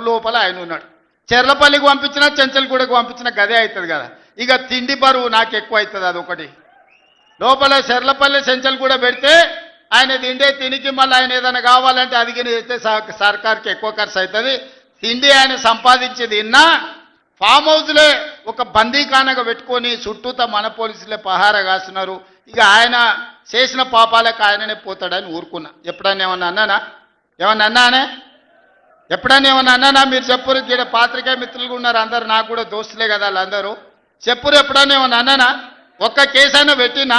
లోపల ఆయన ఉన్నాడు. చెర్లపల్లికి పంపించినా చెంచల్గూడకు పంపించినా గదే అవుతుంది కదా. ఇక తిండి బరువు నాకు ఎక్కువ అవుతుంది. అదొకటి. లోపల చెర్లపల్లి చెంచల్గూడ పెడితే ఆయన తిండే తినికి మళ్ళీ ఆయన ఏదైనా కావాలంటే అదిగిన చేస్తే సర్కార్కి ఎక్కువ ఖర్చు అవుతుంది. తిండి ఆయన సంపాదించేది తిన్నా ఫామ్ హౌస్లే ఒక బందీఖానగా పెట్టుకొని చుట్టూతా మన పోలీసులే పహారా కాస్తున్నారు. ఇక ఆయన చేసిన పాపాలకు ఆయననే పోతాడని ఊరుకున్నా. ఎప్పుడన్నా ఏమన్నా అన్నానా? ఏమన్నా అన్నానే? ఎప్పుడన్నా ఏమన్నా అన్నానా? మీరు చెప్పురు. ఇక్కడ పాత్రికేయ మిత్రులుగా ఉన్నారు అందరు, నాకు కూడా దోస్తులే కదా వాళ్ళందరూ. చెప్పురు. ఎప్పుడన్నా ఏమన్నా అన్నానా? ఒక్క కేసు అయినా పెట్టినా?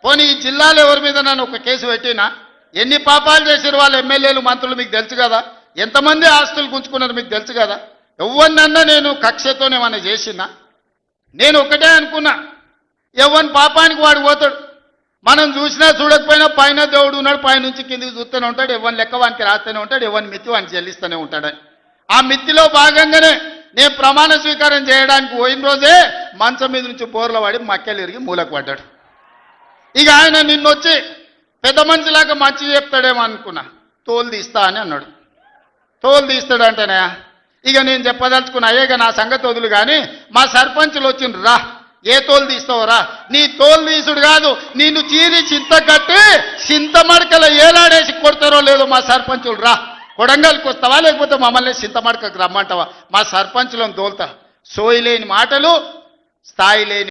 పోనీ ఈ జిల్లాలో ఎవరి మీద నన్ను ఒక కేసు పెట్టినా? ఎన్ని పాపాలు చేసారు వాళ్ళ ఎమ్మెల్యేలు మంత్రులు మీకు తెలుసు కదా. ఎంతమంది ఆస్తులు గుంజుకున్నారు మీకు తెలుసు కదా. ఎవరినన్నా నేను కక్షతోనేమన్నా చేసినా? నేను ఒకటే అనుకున్నా, ఎవరి పాపానికి వాడు పోతాడు. మనం చూసినా చూడకపోయినా పైన దేవుడు ఉన్నాడు, పైనుంచి కిందికి చూస్తూనే ఉంటాడు. ఎవరిని లెక్క వానికి రాస్తూనే ఉంటాడు, ఎవరిని మిత్తి వానికి చెల్లిస్తూనే ఉంటాడని. ఆ మిత్తిలో భాగంగానే నేను ప్రమాణ స్వీకారం చేయడానికి పోయిన రోజే మంచం మీద నుంచి బోర్ల పడి మక్కెలు ఇరిగి మూలకు పడ్డాడు. ఇక ఆయన నిన్నొచ్చి పెద్ద మనిషిలాగా మంచి చెప్తాడేమో అనుకున్నా. తోలు తీస్తా అని అన్నాడు. తోలు తీస్తాడంటేనే ఇక నేను చెప్పదలుచుకున్నా, అయ్యేగా నా సంగతి వదులు కానీ మా సర్పంచులు వచ్చిండ్రు, రా ఏ తోలు తీస్తావురా? నీ తోలు తీసుడు కాదు, నిన్ను చీరి చింత కట్టి చింత మడకల ఏలాడేసి కొడతారో లేదో మా సర్పంచులు, రా కొడంగల్కి వస్తావా లేకపోతే మమ్మల్ని చింత మడకకు రమ్మంటావా? మా సర్పంచులను తోలుతా. సోయి లేని మాటలు, స్థాయి లేని